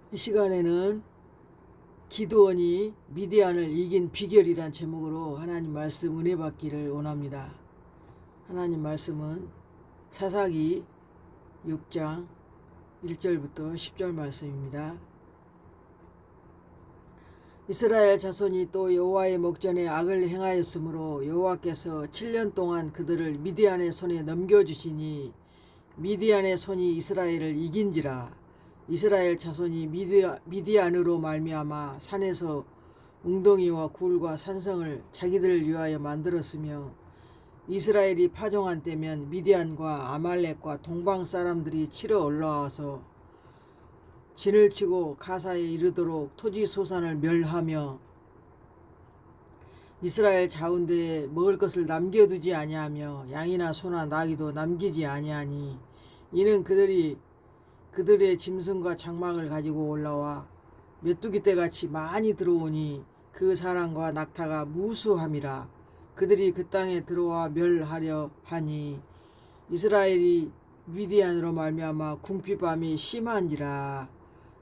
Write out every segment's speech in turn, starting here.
이 시간에는 기드온이 미디안을 이긴 비결이란 제목으로 하나님 말씀 은혜 받기를 원합니다. 하나님 말씀은 사사기 6장 1절부터 10절 말씀입니다. 이스라엘 자손이 또 여호와의 목전에 악을 행하였으므로 여호와께서 7년 동안 그들을 미디안의 손에 넘겨주시니 미디안의 손이 이스라엘을 이긴지라. 이스라엘 자손이 미디안으로 말미암아 산에서 웅덩이와 굴과 산성을 자기들을 위하여 만들었으며 이스라엘이 파종한 때면 미디안과 아말렉과 동방 사람들이 치러 올라와서 진을 치고 가사에 이르도록 토지 소산을 멸하며 이스라엘 자운대에 먹을 것을 남겨두지 아니하며 양이나 소나 나귀도 남기지 아니하니 이는 그들의 짐승과 장막을 가지고 올라와 메뚜기 떼같이 많이 들어오니 그 사람과 낙타가 무수함이라. 그들이 그 땅에 들어와 멸하려 하니 이스라엘이 미디안으로 말미암아 궁핍함이 심한지라.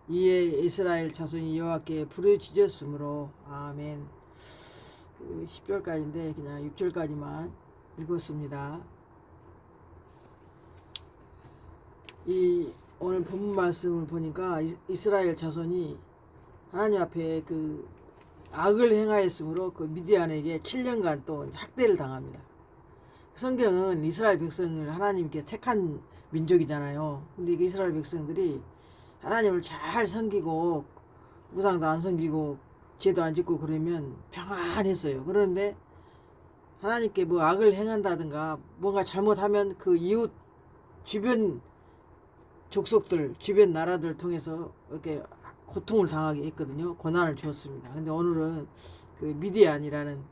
이에 이스라엘 자손이 여호와께 부르짖었으므로. 아멘. 10절까지인데 그냥 6절까지만 읽었습니다. 오늘 본문 말씀을 보니까 이스라엘 자손이 하나님 앞에 그 악을 행하였으므로 그 미디안에게 7년간 또 학대를 당합니다. 성경은 이스라엘 백성을 하나님께 택한 민족이잖아요. 근데 이스라엘 백성들이 하나님을 잘 섬기고 우상도 안 섬기고 죄도 안 짓고 그러면 평안했어요. 그런데 하나님께 뭐 악을 행한다든가 뭔가 잘못하면 그 이웃 주변 족속들, 주변 나라들 통해서 이렇게 고통을 당하게 했거든요. 고난을 주었습니다. 근데 오늘은 그 미디안이라는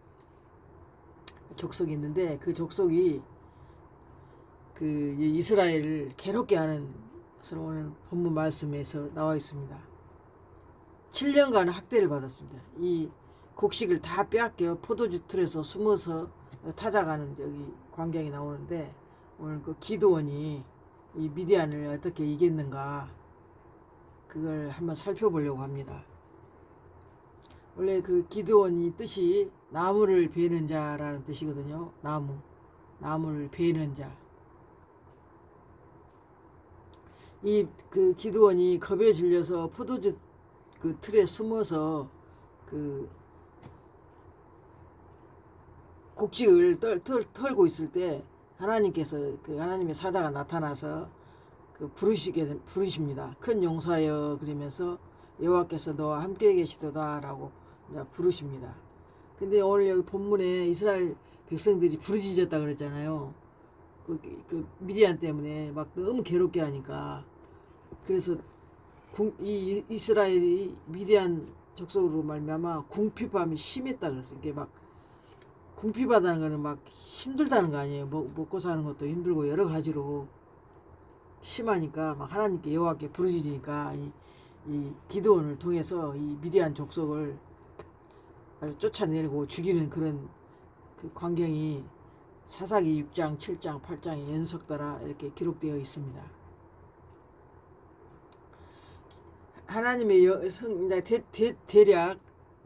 족속이 있는데 그 족속이 그 이스라엘을 괴롭게 하는 것으로 오늘 본문 말씀에서 나와 있습니다. 7년간 학대를 받았습니다. 이 곡식을 다 빼앗겨 포도주 틀에서 숨어서 타작하는 여기 광경이 나오는데 오늘 그 기드온이 이 미디안을 어떻게 이겼는가 그걸 한번 살펴보려고 합니다. 원래 그 기드온이 뜻이 나무를 베는 자라는 뜻이거든요. 나무를 베는 자. 이 그 기드온이 겁에 질려서 포도주 그 틀에 숨어서 그 곡식을 털고 있을 때 하나님께서 그 하나님의 사자가 나타나서 그 부르십니다. 큰 용사여 그러면서 여호와께서 너와 함께 계시도다라고 부르십니다. 근데 오늘 여기 본문에 이스라엘 백성들이 부르짖었다 그랬잖아요. 그 미디안 때문에 막 너무 괴롭게 하니까 그래서 이 이스라엘이 미디안 족속으로 말미암아 궁핍함이 심했다 그랬어요. 이게 막 궁핍하다는 거는 막 힘들다는 거 아니에요. 먹고 사는 것도 힘들고 여러 가지로 심하니까 막 하나님께 여호와께 부르짖으니까 이 기드온을 통해서 이 미디안 족속을 아주 쫓아내고 죽이는 그런 그 광경이 사사기 6장, 7장, 8장에 연속따라 이렇게 기록되어 있습니다. 하나님의 대략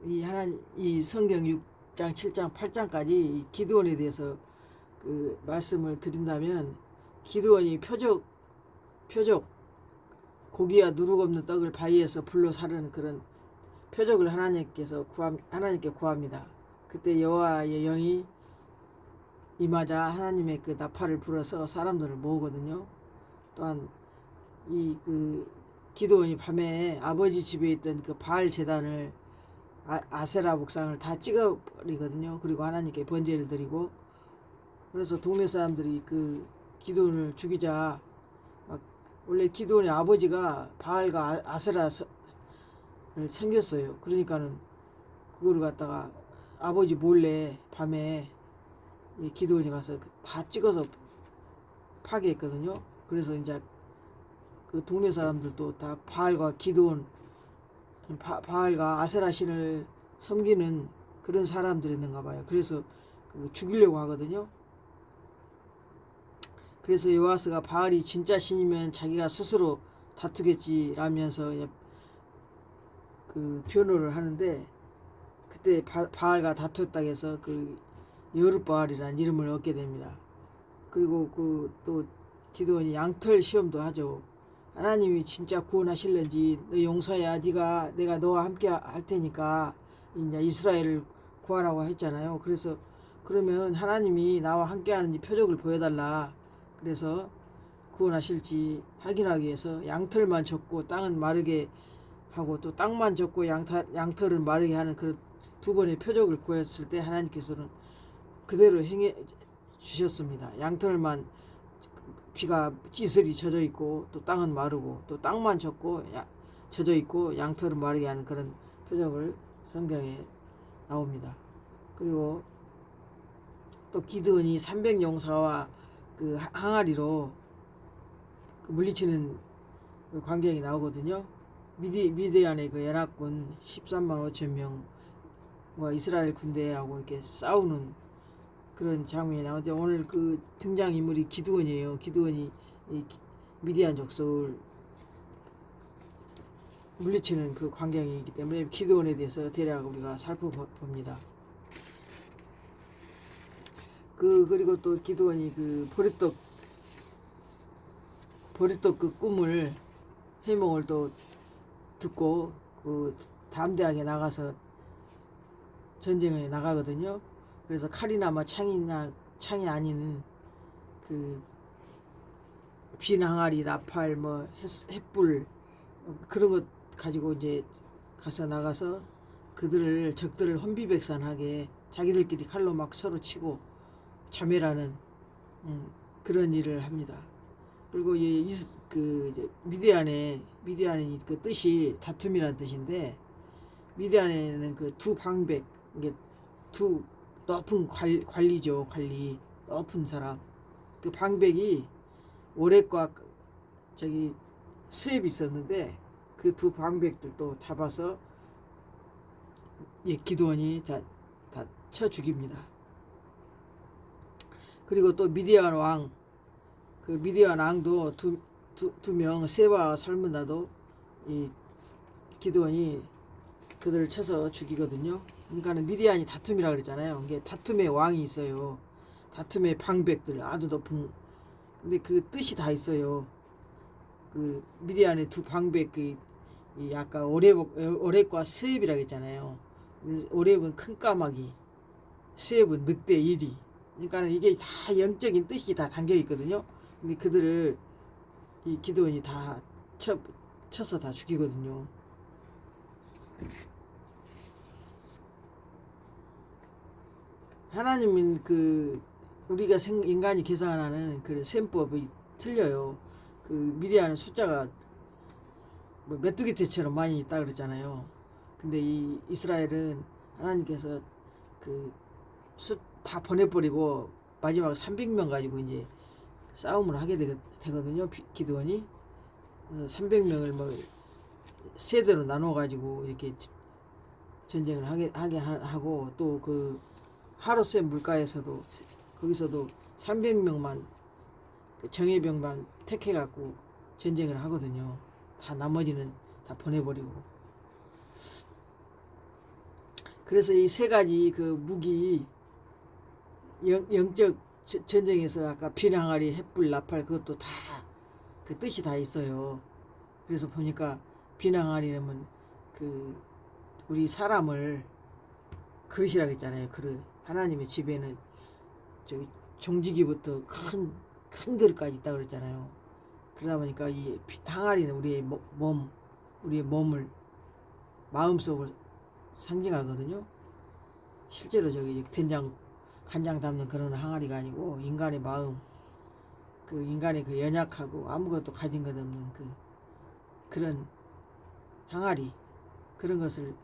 이 성경 6장, 7장, 8장까지 기드온에 대해서 그 말씀을 드린다면 기드온이 표적 고기와 누룩 없는 떡을 바위에서 불로 사르는 그런 표적을 하나님께 구합니다. 그때 여호와의 영이 임하자 하나님의 그 나팔을 불어서 사람들을 모으거든요. 또한 이 그 기드온이 밤에 아버지 집에 있던 그 바알 제단을 아세라 목상을 다 찍어버리거든요. 그리고 하나님께 번제를 드리고 그래서 동네 사람들이 그 기드온을 죽이자 원래 기드온의 아버지가 바알과 아세라를 섬겼어요. 그러니까는 그걸 갖다가 아버지 몰래 밤에 기드온이 가서 다 찍어서 파괴했거든요. 그래서 이제 그 동네 사람들도 다 바알과 기드온, 바알과 아세라 신을 섬기는 그런 사람들이었는가 봐요. 그래서 죽이려고 하거든요. 그래서 요아스가 바알이 진짜 신이면 자기가 스스로 다투겠지라면서 그 변호를 하는데 그때 바알과 다투었다 해서 그 여룻바알이라는 이름을 얻게 됩니다. 그리고 그 또 기도원이 양털 시험도 하죠. 하나님이 진짜 구원하실는지 너 용사야, 내가 너와 함께 할 테니까 이제 이스라엘을 구하라고 했잖아요. 그래서 그러면 하나님이 나와 함께 하는지 표적을 보여달라. 그래서 구원하실지 확인하기 위해서 양털만 젓고 땅은 마르게 하고 또 땅만 젓고 양털을 마르게 하는 그런 두 번의 표적을 구했을 때 하나님께서는 그대로 행해 주셨습니다. 양털만 비가 찌슬이 젖어 있고 또 땅은 마르고 또 땅만 젖고 젖어 있고 양털은 마르게 하는 그런 표적을 성경에 나옵니다. 그리고 또 기드온이 300용사와 그 항아리로 그 물리치는 그 광경이 나오거든요. 미디안의 그 연합군 13만 5천 명과 이스라엘 군대하고 이렇게 싸우는 그런 장면이 나오는데 오늘 그 등장인물이 기드온이에요. 기드온이 이 미디안 족속을 물리치는 그 광경이기 때문에 기드온에 대해서 대략 우리가 살펴봅니다. 그리고 또 기드온이 그 보리떡 그 꿈을 해몽을 또 듣고 그 담대하게 나가서 전쟁에 나가거든요. 그래서 칼이나 뭐 창이 아닌 그 빈항아리, 나팔, 뭐 햇불 그런 것 가지고 이제 나가서 적들을 혼비백산하게 자기들끼리 칼로 막 서로 치고 자멸하는 그런 일을 합니다. 그리고 그 미디안의 그 뜻이 다툼이라는 뜻인데 미디안에는 그 두 방백 이게 두 높은 관리죠. 관리 높은 사람 그 방백이 오렉과 수입이 있었는데 그 두 방백들도 잡아서 기드온이 다 쳐 죽입니다. 그리고 또 미디안 왕도 두 명 세바와 살문나도 이 기드온이 그들을 쳐서 죽이거든요. 그러니까는 미디안이 다툼이라 그랬잖아요. 이게 다툼의 왕이 있어요. 다툼의 방백들 아주 높은. 근데 그 뜻이 다 있어요. 그 미디안의 두 방백 이 아까 오렉과 스엡이라 그랬잖아요. 오렉은 큰 까마귀, 스엡은 늑대 이리. 그러니까는 이게 다 영적인 뜻이 다 담겨 있거든요. 근데 그들을 이 기드온이 다 쳐서 다 죽이거든요. 하나님은 그 우리가 인간이 계산하는 그 셈법이 틀려요. 그 미디안은 숫자가 뭐 메뚜기 떼처럼 많이 있다 그랬잖아요. 근데 이 이스라엘은 하나님께서 그 다 보내버리고 마지막 300명 가지고 이제 싸움을 하게 되거든요. 기드온이. 그래서 300명을 뭐 세대로 나눠 가지고 이렇게 전쟁을 하게 하고 또 그 하로셋 물가에서도 거기서도 300명만 정예병만 택해 갖고 전쟁을 하거든요. 다 나머지는 다 보내버리고. 그래서 이 세 가지 그 무기 영적 전쟁에서 아까 빈항아리, 햇불, 나팔 그것도 다 그 뜻이 다 있어요. 그래서 보니까 빈항아리는 그 우리 사람을 그릇이라고 했잖아요. 그릇. 하나님의 집에는 저기 종지기부터 큰 그릇까지 있다 그랬잖아요. 그러다 보니까 이 항아리는 우리의 몸을 마음속을 상징하거든요. 실제로 저기 간장 담는 그런 항아리가 아니고 인간의 마음, 그 인간의 그 연약하고 아무것도 가진 것 없는 그런 항아리, 그런 것을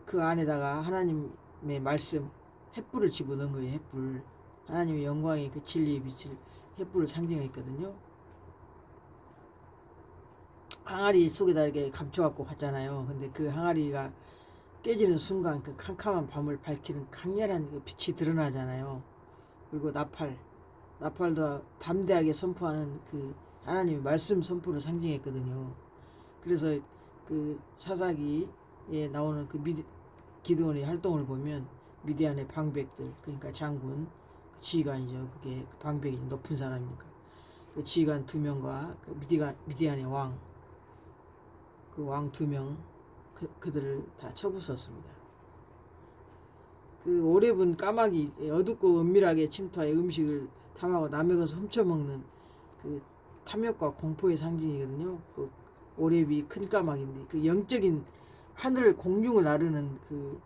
그 안에다가 하나님의 말씀, 햇불을 집어넣은 거예요. 햇불. 하나님의 영광의 그 진리의 빛을 햇불을 상징했거든요. 항아리 속에다 이렇게 감춰갖고 갔잖아요. 근데 그 항아리가 깨지는 순간 그 캄캄한 밤을 밝히는 강렬한 그 빛이 드러나잖아요. 그리고 나팔도 담대하게 선포하는 그 하나님의 말씀 선포를 상징했거든요. 그래서 그 사사기에 나오는 그 기드온의 활동을 보면 미디안의 방백들, 그러니까 장군, 그 지휘관이죠. 그게 그 방백이 높은 사람이니까 그 지휘관 2명과 그 미디안의 왕, 그 왕 2명, 그들을 다 쳐부쉈습니다. 그 오렙은 까마귀, 어둡고 은밀하게 침투하여 음식을 탐하고 남의 것을 훔쳐먹는 그 탐욕과 공포의 상징이거든요. 그 오렙이 큰 까마귀인데 그 영적인 하늘 공중을 나르는 그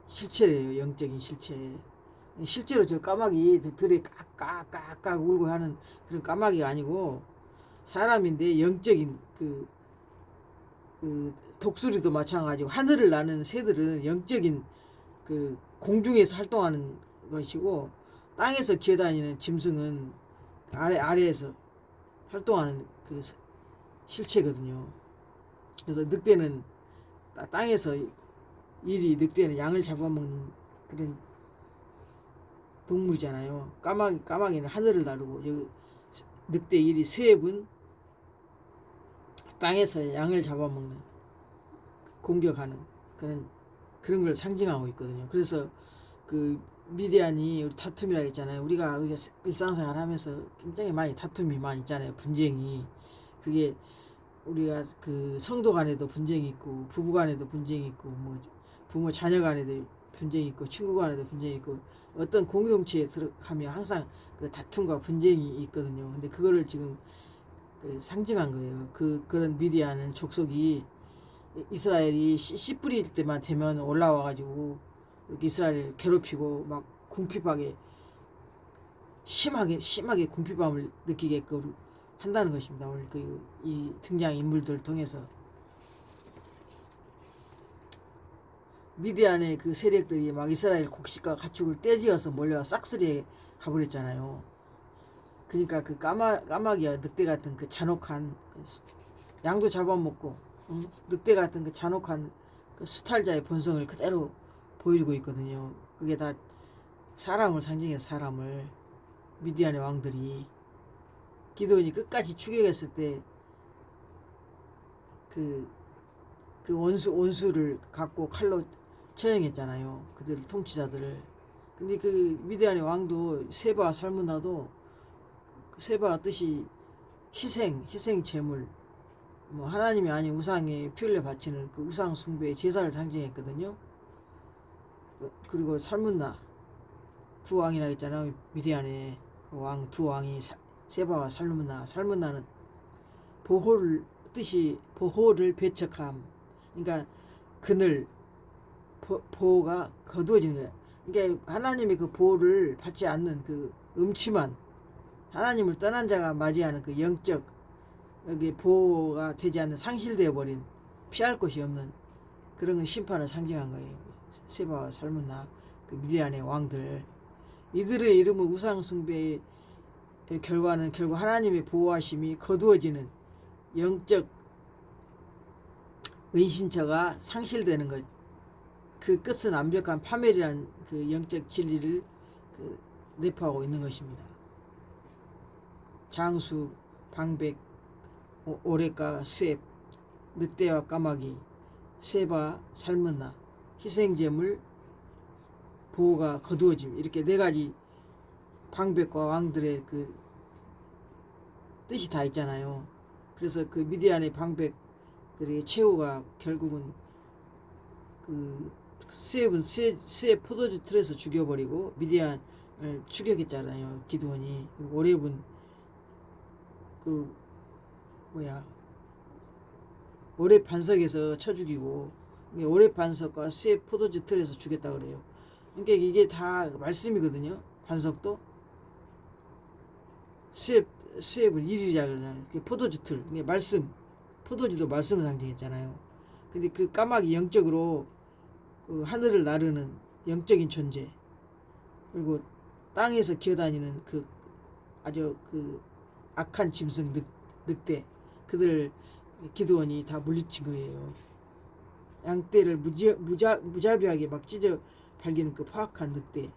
실체예요. 영적인 실체. 실제로 저 까마귀 들에 깍깍깍깍 울고 하는 그런 까마귀가 아니고 사람인데 영적인 그 독수리도 마찬가지고 하늘을 나는 새들은 영적인 그 공중에서 활동하는 것이고 땅에서 기어다니는 짐승은 아래에서 활동하는 그 실체거든요. 그래서 늑대는 땅에서 늑대는 양을 잡아먹는 그런 동물이잖아요. 까마귀는 하늘을 나르고 여기 늑대 스엡은 땅에서 양을 잡아먹는 공격하는 그런 걸 상징하고 있거든요. 그래서 그 미디안이 우리 다툼이라고 했잖아요. 우리가 일상생활 하면서 굉장히 많이 다툼이 많이 있잖아요. 분쟁이. 그게 우리가 그 성도 간에도 분쟁이 있고 부부 간에도 분쟁이 있고 뭐 부모 자녀 간에도 분쟁이 있고 친구 간에도 분쟁이 있고 어떤 공동체에 들어가면 항상 그 다툼과 분쟁이 있거든요. 근데 그거를 지금 그 상징한 거예요. 그런 미디안 족속이 이스라엘이 씨 뿌릴 때만 되면 올라와가지고 이스라엘을 괴롭히고 막 궁핍하게 심하게 궁핍함을 느끼게끔 한다는 것입니다. 오늘 이 등장 인물들을 통해서 미디안의 그 세력들이 막 이스라엘 곡식과 가축을 떼지어서 몰려와 싹쓸이에 가버렸잖아요. 그러니까 그 까마귀와 늑대 같은 그 잔혹한 양도 잡아먹고 늑대 같은 그 잔혹한 그 수탈자의 본성을 그대로 보여주고 있거든요. 그게 다 사람을 상징해서 사람을 미디안의 왕들이 기드온이 끝까지 추격했을 때 그 원수를 갖고 칼로 처형했잖아요. 그들 통치자들을. 근데 그 미디안의 왕도 세바와 살문나도 그 세바와 뜻이 희생 제물, 뭐 하나님이 아닌 우상에 피 흘려 바치는 그 우상 숭배의 제사를 상징했거든요. 그리고 살문나 두 왕이라 했잖아요. 미디안의 그 왕 두 왕이 세바와 살문나는 보호를 배척함. 그러니까 그늘 보호가 거두어지는 거야. 그러니까 하나님의 그 보호를 받지 않는 그 음침한 하나님을 떠난 자가 맞이하는 그 영적 여기 보호가 되지 않는 상실되어 버린 피할 곳이 없는 그런 심판을 상징한 거예요. 세바와 살문나 그 미디안의 왕들 이들의 이름은 우상 숭배의 결과는 결국 하나님의 보호하심이 거두어지는 영적 은신처가 상실되는 것. 그 끝은 완벽한 파멸이라는 그 영적 진리를 내포하고 있는 것입니다. 장수, 방백, 오레과, 스엡, 늑대와 까마귀, 세바, 살문나, 희생제물, 보호가 거두어짐. 이렇게 네 가지 방백과 왕들의 그 뜻이 다 있잖아요. 그래서 그 미디안의 방백들의 최후가 결국은 그 스엡 포도주 틀에서 죽여버리고 미디안을 추격했잖아요. 기드온이. 오렙은 오렙 반석에서 쳐 죽이고 오렙 반석과 스엡 포도주 틀에서 죽였다 그래요. 그러니까 이게 다 말씀이거든요. 반석도 스엡은 일이자 그러잖아요. 포도주 틀, 말씀, 포도주도 말씀을 상징했잖아요. 근데 그 까마귀 영적으로 그 하늘을 나르는 영적인 존재, 그리고 땅에서 기어다니는 그 아주 그 악한 짐승 늑대, 그들 기드온이 다 물리친 거예요. 양떼를 무자비하게 막 찢어 발기는 그 파악한 늑대.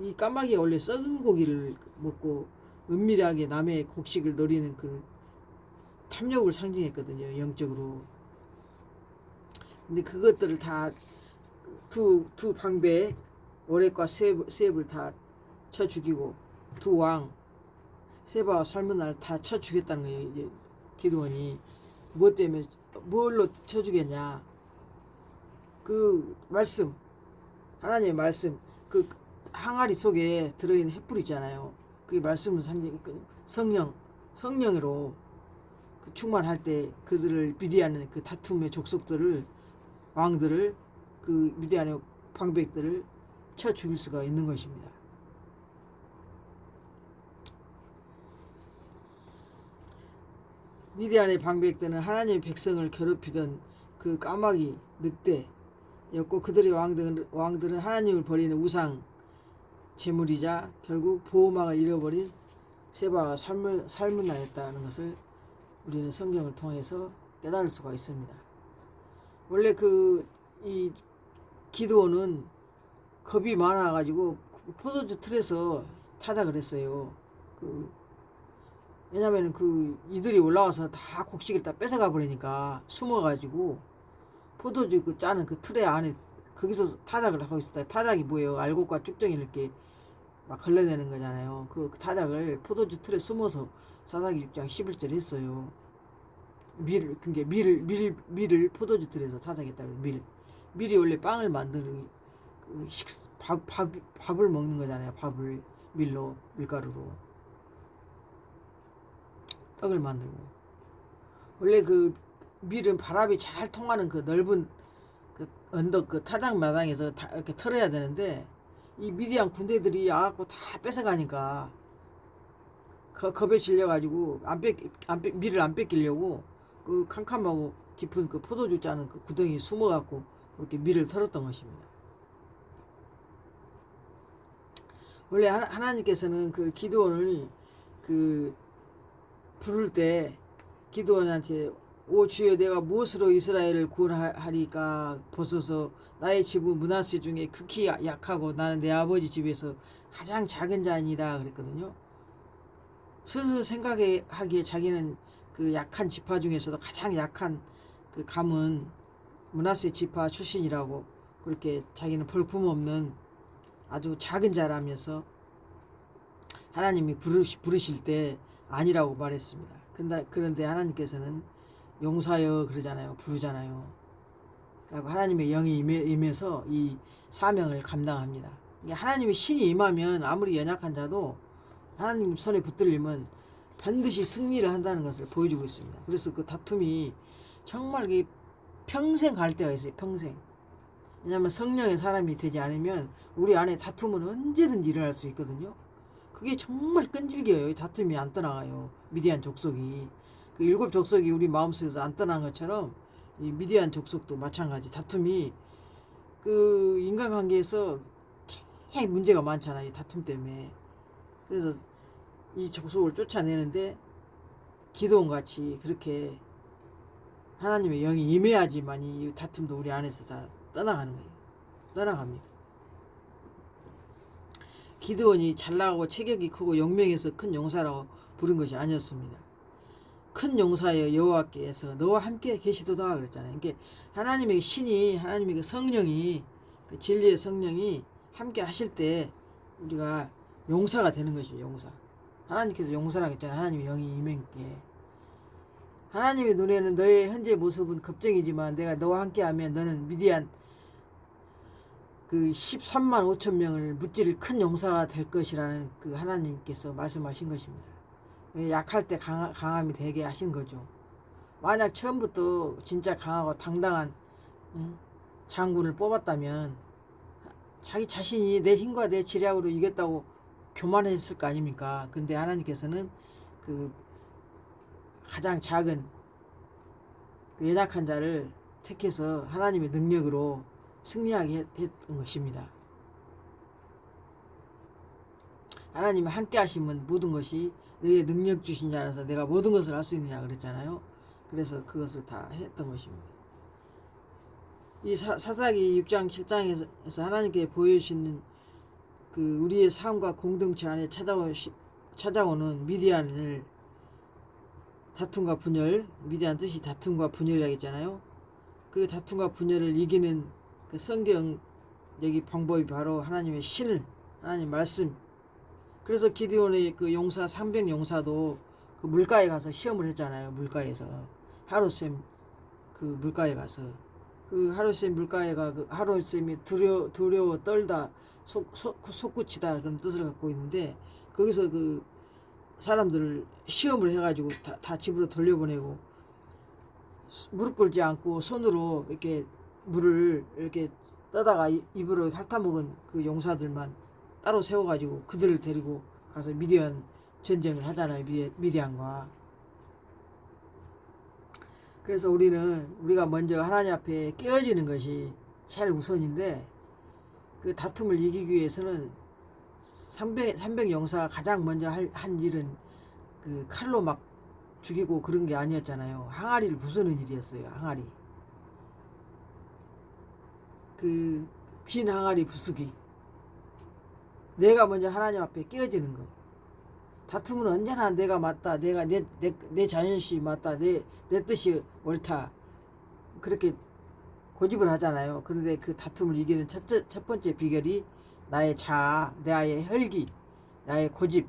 이 까마귀가 원래 썩은 고기를 먹고 은밀하게 남의 곡식을 노리는 그 탐욕을 상징했거든요. 영적으로. 근데 그것들을 다 두 방백 오렉과 세입을 다 쳐 죽이고 두 왕 세바와 살문나를 다 쳐 죽였다는 거예요. 이제 기드온이 무엇 때문에 뭘로 쳐 죽였냐? 그 말씀, 하나님의 말씀, 그 항아리 속에 들어있는 횃불 있잖아요. 그게 말씀을 상징, 성령으로 그 충만할 때 그들을 미디안 그 다툼의 족속들을 왕들을 그 미디안의 방백들을 쳐 죽일 수가 있는 것입니다. 미디안의 방백들은 하나님의 백성을 괴롭히던 그 까마귀 늑대였고 그들의 왕들은 하나님을 버리는 우상 제물이자 결국 보호막을 잃어버린 세바와 살문나였다는 것을 우리는 성경을 통해서 깨달을 수가 있습니다. 원래 이 기드온은 겁이 많아가지고 포도주 틀에서 타작을 했어요. 왜냐면은 이들이 올라와서 다 곡식을 다 뺏어가 버리니까 숨어가지고 포도주 짜는 그 틀의 안에 거기서 타작을 하고 있었다. 타작이 뭐예요? 알곡과 쭉정이를 이렇게 막 걸러내는 거잖아요. 그 타작을 포도주 틀에 숨어서 사사기 6장 11절 했어요. 밀을 포도주 틀에서 타작했다. 밀이 원래 빵을 만드는 밥을 먹는 거잖아요. 밥을 밀가루로 떡을 만들고 원래 밀은 바람이 잘 통하는 넓은 언덕 타작 마당에서 이렇게 털어야 되는데 이 미디안 군대들이 와갖고 다 뺏어가니까 겁에 질려가지고 밀을 안 뺏기려고 캄캄하고 깊은 포도주 짜는 구덩이에 숨어갖고 그렇게 밀을 털었던 것입니다. 원래 하나님께서는 기드온을 부를 때 기드온한테 오 주여 내가 무엇으로 이스라엘을 구원하리까 보소서 나의 집은 므낫세 중에 극히 약하고 나는 내 아버지 집에서 가장 작은 자이다 그랬거든요. 스스로 생각하기에 자기는 약한 지파 중에서도 가장 약한 감은 므낫세 지파 출신이라고 그렇게 자기는 볼품없는 아주 작은 자라면서 하나님이 부르실 때 아니라고 말했습니다. 그런데 하나님께서는 용사여 그러잖아요. 부르잖아요. 하나님의 영이 임해서 이 사명을 감당합니다. 하나님의 신이 임하면 아무리 연약한 자도 하나님 손에 붙들리면 반드시 승리를 한다는 것을 보여주고 있습니다. 그래서 다툼이 정말 평생 갈 때가 있어요. 평생. 왜냐하면 성령의 사람이 되지 않으면 우리 안에 다툼은 언제든지 일어날 수 있거든요. 그게 정말 끈질겨요. 다툼이 안 떠나가요. 미디안 족속이. 7 족속이 우리 마음속에서 안 떠난 것처럼 이 미디안 족속도 마찬가지. 다툼이 인간관계에서 굉장히 문제가 많잖아요. 이 다툼 때문에. 그래서 이 족속을 쫓아내는데 기드온같이 그렇게 하나님의 영이 임해야지만 이 다툼도 우리 안에서 다 떠나가는 거예요. 떠나갑니다. 기드온이 잘나가고 체격이 크고 용맹해서 큰 용사라고 부른 것이 아니었습니다. 큰 용사여 여호와께서 너와 함께 계시도다 그랬잖아요. 이게 하나님의 신이 하나님의 성령이 진리의 성령이 함께 하실 때 우리가 용사가 되는 것이죠. 용사. 하나님께서 용사라고 했잖아요. 하나님의 영이 임한 게. 하나님의 눈에는 너의 현재 모습은 겁쟁이지만 내가 너와 함께하면 너는 미디안 13만 5천 명을 무찌를 큰 용사가 될 것이라는 하나님께서 말씀하신 것입니다. 약할 때 강함이 되게 하신 거죠. 만약 처음부터 진짜 강하고 당당한 장군을 뽑았다면 자기 자신이 내 힘과 내 지략으로 이겼다고 교만했을 거 아닙니까? 근데 하나님께서는 가장 작은 연약한 자를 택해서 하나님의 능력으로 승리하게 했던 것입니다. 하나님이 함께 하시면 모든 것이 너의 능력 주신 자라서 내가 모든 것을 할 수 있느냐 그랬잖아요. 그래서 그것을 다 했던 것입니다. 이 사사기 6장 7장에서 하나님께 보여주시는 우리의 삶과 공동체 안에 찾아오는 미디안을 다툼과 분열, 미디안 뜻이 다툼과 분열이라고 했잖아요. 그 다툼과 분열을 이기는 그 성경적인 방법이 바로 하나님의 실, 하나님 말씀. 그래서 기드온의 그 용사 300 용사도 그 물가에 가서 시험을 했잖아요. 물가에서 하루샘 그 물가에 가서 그 하루샘 물가에가 그 하루샘이 두려워 떨다 솟구치다 그런 뜻을 갖고 있는데 거기서 그 사람들을 시험을 해가지고 다 집으로 돌려보내고 무릎 꿇지 않고 손으로 이렇게 물을 이렇게 떠다가 입으로 핥아먹은 그 용사들만 따로 세워가지고 그들을 데리고 가서 미디안 전쟁을 하잖아요. 미디안과. 그래서 우리가 먼저 하나님 앞에 깨어지는 것이 제일 우선인데 그 다툼을 이기기 위해서는 300 용사가 가장 먼저 한 일은 그 칼로 막 죽이고 그런 게 아니었잖아요. 항아리를 부수는 일이었어요. 항아리. 그 빈 항아리 부수기. 내가 먼저 하나님 앞에 깨어지는 거. 다툼은 언제나 내가 맞다. 내가 내 자존심이 맞다. 내 뜻이 옳다. 그렇게 고집을 하잖아요. 그런데 그 다툼을 이기는 첫 번째 비결이 나의 자아, 나의 혈기, 나의 고집.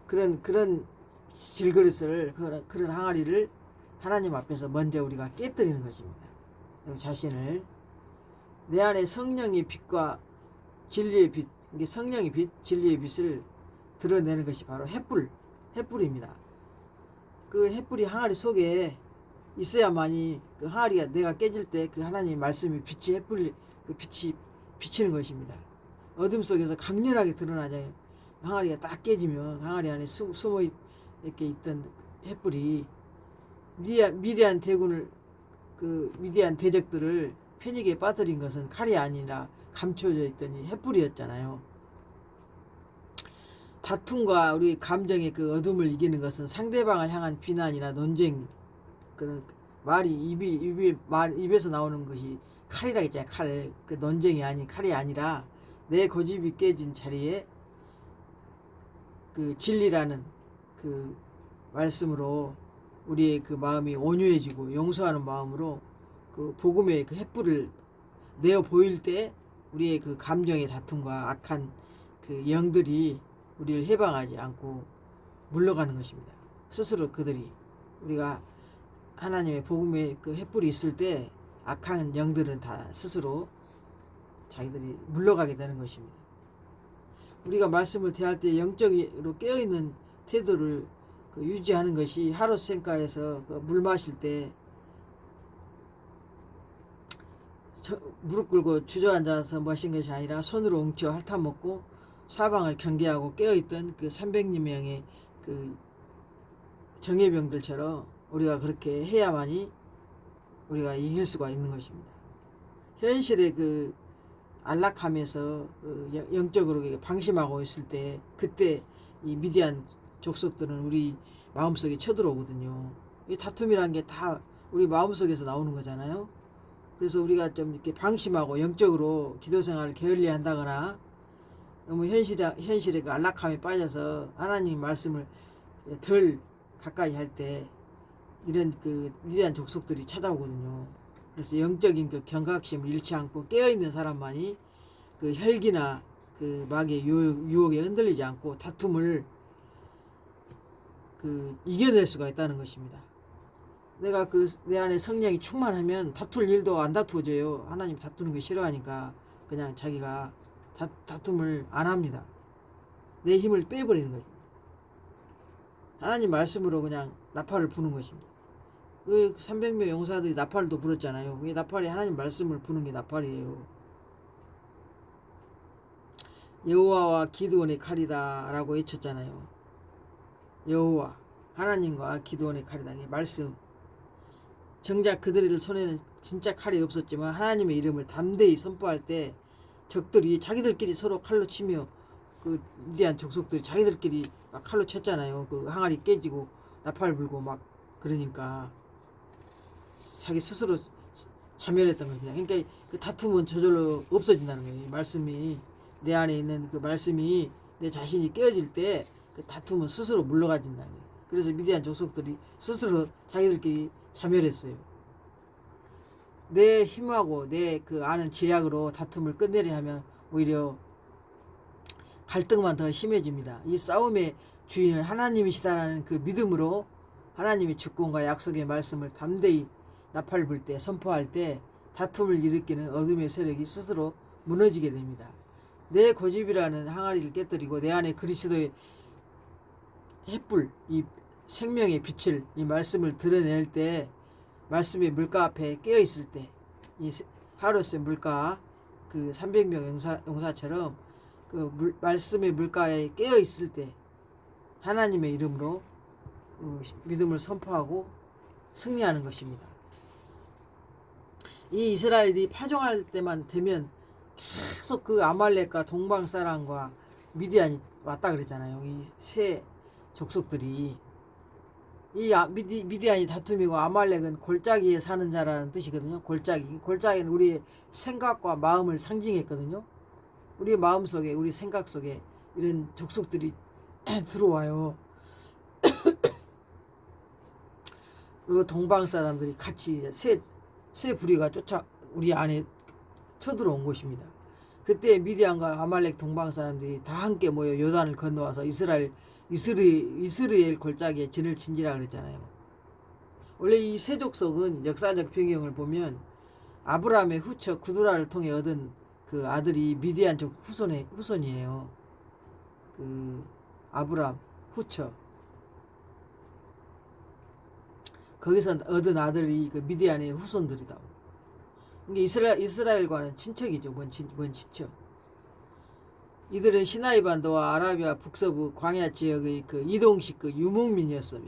그런 질그릇을 그런 항아리를 하나님 앞에서 먼저 우리가 깨뜨리는 것입니다. 자신을 내 안에 성령의 빛과 진리의 빛, 이게 성령의 빛, 진리의 빛을 드러내는 것이 바로 횃불입니다. 그 횃불이 항아리 속에 있어야만이 그 항아리가 내가 깨질 때 그 하나님의 말씀이 빛이 그 빛이 비치는 것입니다. 어둠 속에서 강렬하게 드러나잖아요. 항아리가 딱 깨지면 항아리 안에 숨어 이렇게 있던 횃불이 미디안 대군을 그 미디안 대적들을 패닉에 빠뜨린 것은 칼이 아니라 감춰져 있던 이 횃불이었잖아요. 다툼과 우리 감정의 그 어둠을 이기는 것은 상대방을 향한 비난이나 논쟁 그런 말이 입에서 나오는 것이 칼이라 했잖아요. 칼. 그 논쟁이 아닌 칼이 아니라 내 고집이 깨진 자리에 그 진리라는 그 말씀으로 우리의 그 마음이 온유해지고 용서하는 마음으로 그 복음의 그 횃불을 내어 보일 때 우리의 그 감정의 다툼과 악한 그 영들이 우리를 해방하지 않고 물러가는 것입니다. 스스로 우리가 하나님의 복음의 그 횃불이 있을 때 악한 영들은 다 스스로 자기들이 물러가게 되는 것입니다. 우리가 말씀을 대할 때 영적으로 깨어있는 태도를 그 유지하는 것이 하루생가에서 그 물 마실 때 무릎 꿇고 주저앉아서 마신 것이 아니라 손으로 엉켜 핥아먹고 사방을 경계하고 깨어있던 그 300명의 그 정예병들처럼 우리가 그렇게 해야만이 우리가 이길 수가 있는 것입니다. 현실의 그 안락함에서 그 영적으로 방심하고 있을 때 그때 이 미디안 족속들은 우리 마음속에 쳐들어오거든요. 이 다툼이란 게 다 우리 마음속에서 나오는 거잖아요. 그래서 우리가 좀 이렇게 방심하고 영적으로 기도 생활을 게을리 한다거나 너무 현실의 그 안락함에 빠져서 하나님 말씀을 덜 가까이 할 때 이런 그 미디안 족속들이 찾아오거든요. 그래서 영적인 그 경각심을 잃지 않고 깨어있는 사람만이 그 혈기나 그 마귀의 유혹에 흔들리지 않고 다툼을 그 이겨낼 수가 있다는 것입니다. 내가 그 내 안에 성령이 충만하면 다툴 일도 안 다투어져요. 하나님 다투는 거 싫어하니까 그냥 자기가 다툼을 안 합니다. 내 힘을 빼버리는 거죠. 하나님 말씀으로 그냥 나팔을 부는 것입니다. 그 300명 용사들이 나팔도 불었잖아요. 왜 나팔이 하나님 말씀을 부는 게 나팔이에요. 여호와와 기드온의 칼이다 라고 외쳤잖아요. 여호와 하나님과 기드온의 칼이다. 말씀. 정작 그들의 손에는 진짜 칼이 없었지만 하나님의 이름을 담대히 선포할 때 적들이 자기들끼리 서로 칼로 치며 그 미디안 족속들이 자기들끼리 막 칼로 쳤잖아요. 그 항아리 깨지고 나팔 불고 막 그러니까 자기 스스로 자멸했던 거죠. 그러니까 그 다툼은 저절로 없어진다는 거예요. 말씀이 내 안에 있는 그 말씀이 내 자신이 깨어질 때 그 다툼은 스스로 물러가진다는 거예요. 그래서 미디안 족속들이 스스로 자기들끼리 자멸했어요. 내 힘하고 내 그 아는 지략으로 다툼을 끝내려 하면 오히려 갈등만 더 심해집니다. 이 싸움의 주인은 하나님이시다라는 그 믿음으로 하나님의 주권과 약속의 말씀을 담대히 나팔 불 때, 선포할 때 다툼을 일으키는 어둠의 세력이 스스로 무너지게 됩니다. 내 고집이라는 항아리를 깨뜨리고 내 안에 그리스도의 햇불, 이 생명의 빛을, 이 말씀을 드러낼 때, 말씀의 물가 앞에 깨어 있을 때, 이 하루세 물가 그 300명 용사처럼 그 말씀의 물가에 깨어 있을 때 하나님의 이름으로 그 믿음을 선포하고 승리하는 것입니다. 이 이스라엘이 파종할 때만 되면 계속 그 아말렉과 동방 사람과 미디안이 왔다 그랬잖아요. 이 세 족속들이 이 미디안이 다툼이고 아말렉은 골짜기에 사는 자라는 뜻이거든요. 골짜기는 우리의 생각과 마음을 상징했거든요. 우리의 마음 속에, 우리 생각 속에 이런 족속들이 들어와요. 그리고 동방 사람들이 같이 세 부리가 우리 안에 쳐들어온 것입니다. 그때 미디안과 아말렉 동방 사람들이 다 함께 모여 요단을 건너와서 이스라엘 골짜기에 진을 친지라 그랬잖아요. 원래 이 세족속은 역사적 배경을 보면 아브라함의 후처 구두라를 통해 얻은 그 아들이 미디안족 후손이에요. 그 아브라함 후처 거기서 얻은 아들이 그 미디안의 후손들이다. 이게 이스라엘과는 친척이죠. 뭔 친척. 이들은 시나이 반도와 아라비아 북서부 광야 지역의 그 이동식 그 유목민이었어요.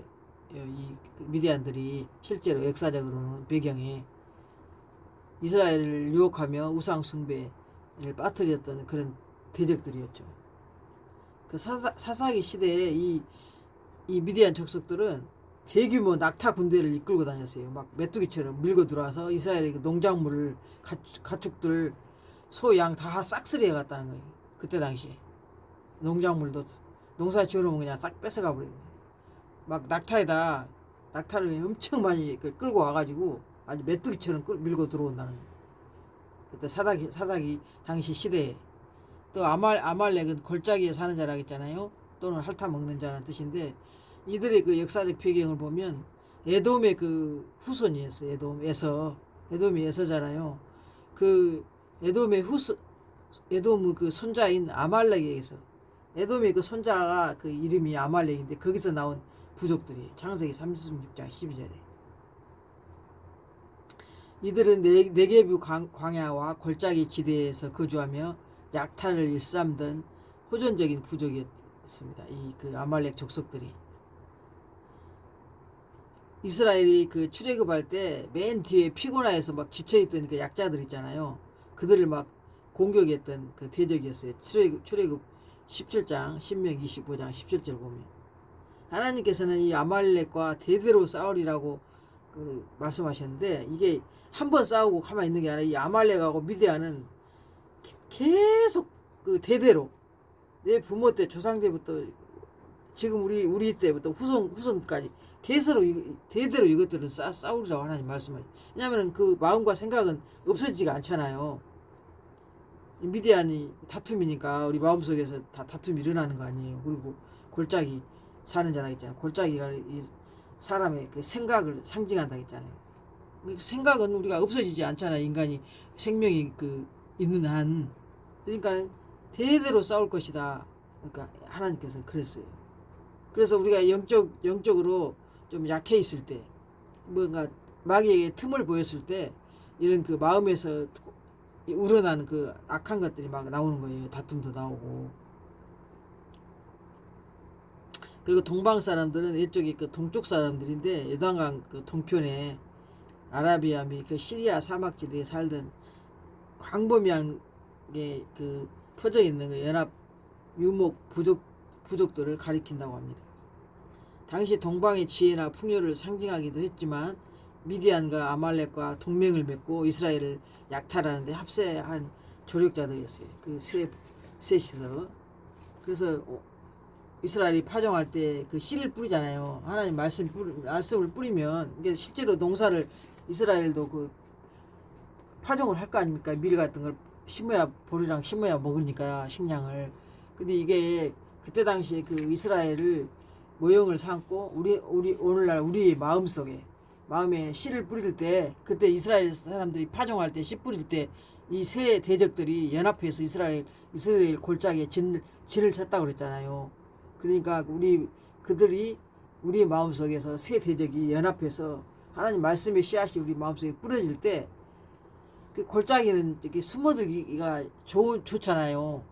이 미디안들이 실제로 역사적으로는 배경에 이스라엘을 유혹하며 우상 숭배를 빠뜨렸던 그런 대적들이었죠. 그 사사기 시대에 이 미디안 족속들은 대규모 낙타 군대를 이끌고 다녔어요. 막 메뚜기처럼 밀고 들어와서 이스라엘의 그 농작물을 가축들 소, 양 다 싹쓸이해 갔다는 거예요. 그때 당시에 농작물도 농사 지어놓으면 그냥 싹 뺏어가 버리는 거예요. 막 낙타를 엄청 많이 끌고 와가지고 아주 메뚜기처럼 밀고 들어온다는 거예요. 그때 사사기 당시 시대에 또 아말렉은 골짜기에 사는 자라 했잖아요. 또는 핥아 먹는 자라는 뜻인데 이들의 그 역사적 배경을 보면 에돔의 그 후손이었어요. 에돔이 에서잖아요. 그 에돔의 그 손자인 아말렉에게서 에돔의 그 손자가 그 이름이 아말렉인데 거기서 나온 부족들이 창세기 36장 12절에 이들은 네게부 광야와 골짜기 지대에서 거주하며 약탈을 일삼던 호전적인 부족이었습니다. 이 그 아말렉 족속들이 이스라엘이 그 출애굽할 때 맨 뒤에 피고나에서 막 지쳐있던 그 약자들 있잖아요. 그들을 막 공격했던 그 대적이었어요. 출애굽 17장, 신명 25장 17절 보면 하나님께서는 이 아말렉과 대대로 싸우리라고 그 말씀하셨는데 이게 한 번 싸우고 가만히 있는 게 아니라 이 아말렉하고 미디안은 계속 그 대대로 내 부모 때 조상 때부터 지금 우리 때부터 후손까지 대대로 이것들은 싸우리라고 하나님 말씀하죠. 왜냐하면 그 마음과 생각은 없어지지가 않잖아요. 미디안이 다툼이니까 우리 마음속에서 다툼이 일어나는 거 아니에요. 그리고 골짜기 사는 자라 했잖아요. 골짜기가 이 사람의 그 생각을 상징한다 했잖아요. 생각은 우리가 없어지지 않잖아요. 인간이 생명이 그 있는 한. 그러니까 대대로 싸울 것이다. 그러니까 하나님께서는 그랬어요. 그래서 우리가 영적으로 좀 약해 있을 때, 뭔가 마귀에게 틈을 보였을 때, 이런 그 마음에서 우러나는 그 악한 것들이 막 나오는 거예요. 다툼도 나오고. 그리고 동방 사람들은 이쪽이 그 동쪽 사람들인데, 요단강 그 동편에 아라비아 및 그 시리아 사막지대에 살던 광범위한 게 그 퍼져 있는 그 연합 유목 부족들을 가리킨다고 합니다. 당시 동방의 지혜나 풍요를 상징하기도 했지만 미디안과 아말렉과 동맹을 맺고 이스라엘을 약탈하는데 합세한 조력자들이었어요. 그 셋이서. 그래서 이스라엘이 파종할 때 그 씨를 뿌리잖아요. 하나님 말씀을 뿌리면 이게 실제로 농사를 이스라엘도 그 파종을 할 거 아닙니까? 밀 같은 걸 심어야 보리랑 심어야 먹으니까 식량을. 근데 이게 그때 당시에 그 이스라엘을 모형을 삼고 우리 오늘날 우리 마음에 씨를 뿌릴 때, 그때 이스라엘 사람들이 파종할 때 씨 뿌릴 때 이 세 대적들이 연합해서 이스라엘 골짜기에 진을 쳤다고 그랬잖아요. 그러니까 그들이 우리 마음속에서 세 대적이 연합해서 하나님 말씀의 씨앗이 우리 마음속에 뿌려질 때 그 골짜기는 이렇게 숨어들기가 좋잖아요.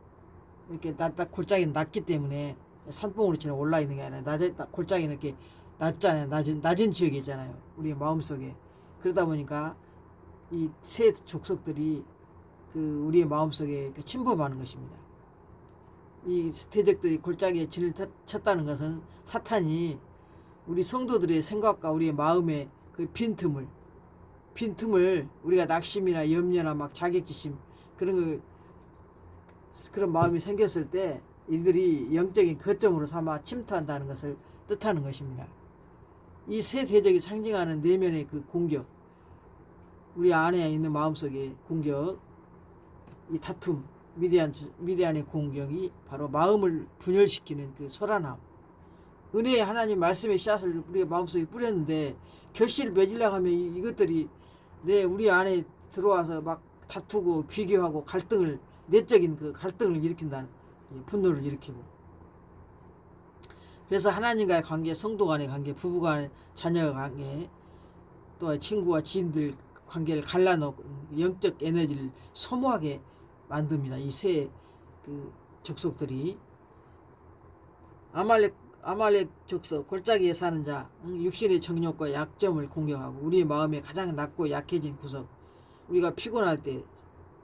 이렇게 골짜기는 낮기 때문에 산봉우리 처럼 올라 있는 게 아니라 골짜기는 이렇게 낮잖아요. 낮은 지역이 있잖아요. 우리 마음속에. 그러다 보니까 이 세 족속들이 그 우리의 마음속에 침범하는 것입니다. 이 대적들이 골짜기에 진을 쳤다는 것은 사탄이 우리 성도들의 생각과 우리의 마음의 그 빈틈을 우리가 낙심이나 염려나 막 자격지심 그런 마음이 생겼을 때 이들이 영적인 거점으로 삼아 침투한다는 것을 뜻하는 것입니다. 이 세 대적이 상징하는 내면의 그 공격, 우리 안에 있는 마음속의 공격, 이 다툼, 미디안의 공격이 바로 마음을 분열시키는 그 소란함. 은혜의 하나님 말씀의 씨앗을 우리가 마음속에 뿌렸는데 결실을 맺으려고 하면 이것들이 우리 안에 들어와서 막 다투고 비교하고 내적인 그 갈등을 일으킨다는, 분노를 일으키고. 그래서 하나님과의 관계, 성도 간의 관계, 부부 간의 자녀 관계, 또 친구와 지인들 관계를 갈라놓고 영적 에너지를 소모하게 만듭니다. 이 세 그 족속들이. 아말렉 족속, 골짜기에 사는 자, 육신의 정욕과 약점을 공격하고 우리의 마음에 가장 낮고 약해진 구석, 우리가 피곤할 때,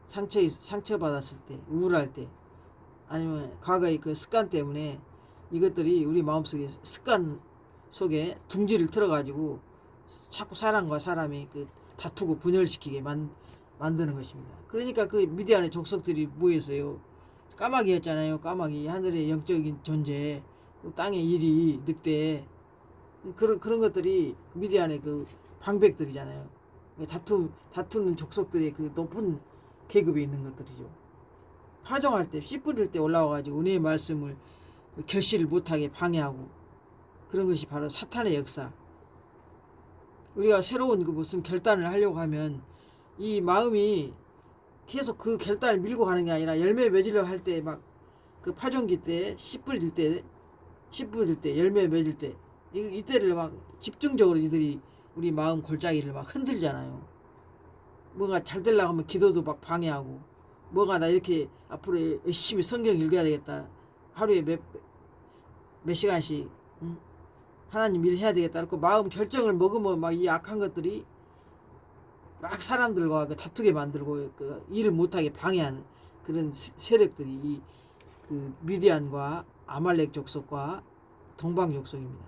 상처받았을 때, 우울할 때, 아니면 과거의 그 습관 때문에 이것들이 우리 마음속에 습관 속에 둥지를 틀어가지고 자꾸 사람과 사람이 그 다투고 분열시키게 만드는 것입니다. 그러니까 그 미디안의 족속들이 뭐였어요? 까마귀였잖아요. 까마귀, 하늘의 영적인 존재, 땅의 일이 늑대, 그런 것들이 미디안의 그 방백들이잖아요. 다투는 족속들의 그 높은 계급에 있는 것들이죠. 파종할 때, 씨 뿌릴 때 올라와가지고 은혜의 말씀을 결실을 못하게 방해하고, 그런 것이 바로 사탄의 역사. 우리가 새로운 그 무슨 결단을 하려고 하면 이 마음이 계속 그 결단을 밀고 가는 게 아니라 열매 맺으려 할 때 막 그 파종기 때 씨 뿌릴 때 열매 맺을 때 이때를 막 집중적으로 이들이 우리 마음 골짜기를 막 흔들잖아요. 뭔가 잘 되려고 하면 기도도 막 방해하고, 뭔가 나 이렇게 앞으로 열심히 성경 읽어야 되겠다, 하루에 몇 시간씩 하나님 일 해야 되겠다, 그렇고 마음 결정을 먹으면 막 이 악한 것들이 막 사람들과 다투게 만들고 그 일을 못하게 방해하는 그런 세력들이 그 미디안과 아말렉 족속과 동방 족속입니다.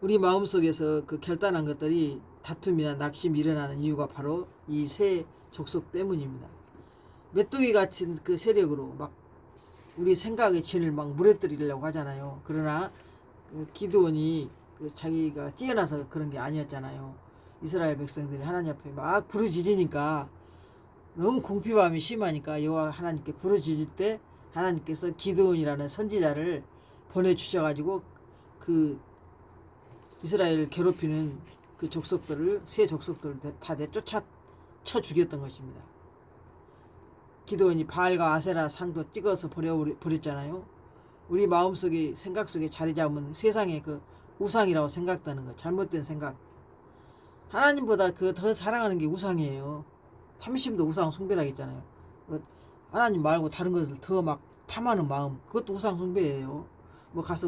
우리 마음속에서 그 결단한 것들이 다툼이나 낙심이 일어나는 이유가 바로 이 세 족속 때문입니다. 메뚜기 같은 그 세력으로 막 우리 생각의 진을 막 무너뜨리려고 하잖아요. 그러나 그 기드온이 자기가 뛰어나서 그런 게 아니었잖아요. 이스라엘 백성들이 하나님 앞에 막 부르짖으니까, 너무 궁핍함이 심하니까 여호와 하나님께 부르짖을 때 하나님께서 기드온이라는 선지자를 보내주셔가지고 그 이스라엘을 괴롭히는 그 세 족속들을 다 내쫓아 쳐 죽였던 것입니다. 기드온이 바알과 아세라 상도 찍어서 버렸잖아요. 우리 마음속에, 생각 속에 자리 잡은 세상의 그 우상이라고 생각되는 것, 잘못된 생각. 하나님보다 더 사랑하는 게 우상이에요. 탐심도 우상 숭배라겠잖아요. 하나님 말고 다른 것을 더 막 탐하는 마음, 그것도 우상 숭배예요. 뭐 가서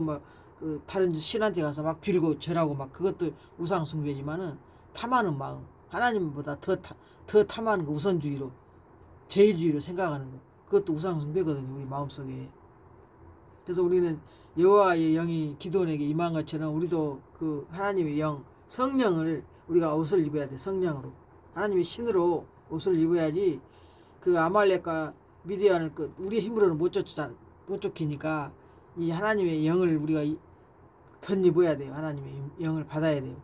그 다른 신한테 가서 막 빌고 절하고 막 그것도 우상 숭배지만은, 탐하는 마음, 하나님보다 더 탐하는 거, 우선주의로, 제일주의로 생각하는 거, 그것도 우상 숭배거든요, 우리 마음속에. 그래서 우리는 여호와의 영이 기드온에게 임한 것처럼 우리도 그 하나님의 영, 성령을 우리가 옷을 입어야 돼. 성령으로, 하나님의 신으로 옷을 입어야지 그 아말렉과 미디안을 우리 힘으로는 못 쫓기니까 이 하나님의 영을 우리가 덧입어야 돼요. 하나님의 영을 받아야 돼요.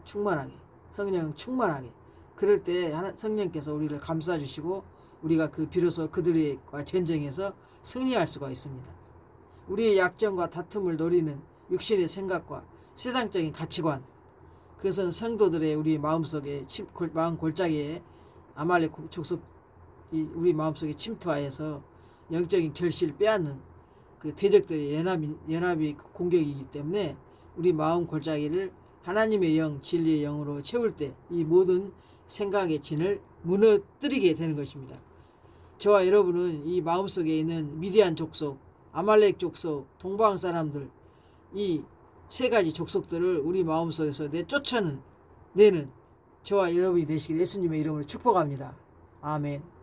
충만하게, 성령 충만하게. 그럴 때 성령께서 우리를 감싸 주시고 우리가 비로소 그들과 전쟁에서 승리할 수가 있습니다. 우리의 약점과 다툼을 노리는 육신의 생각과 세상적인 가치관, 그것은 성도들의 우리 마음속에 마음 골짜기에 아말렉 족속이 우리 마음속에 침투하여서 영적인 결실을 빼앗는 대적들의 연합이 공격이기 때문에 우리 마음 골짜기를 하나님의 영, 진리의 영으로 채울 때 이 모든 생각의 진을 무너뜨리게 되는 것입니다. 저와 여러분은 이 마음속에 있는 미디안 족속, 아말렉 족속, 동방 사람들, 이 세 가지 족속들을 우리 마음속에서 내쫓아내는 저와 여러분이 되시길 예수님의 이름으로 축복합니다. 아멘.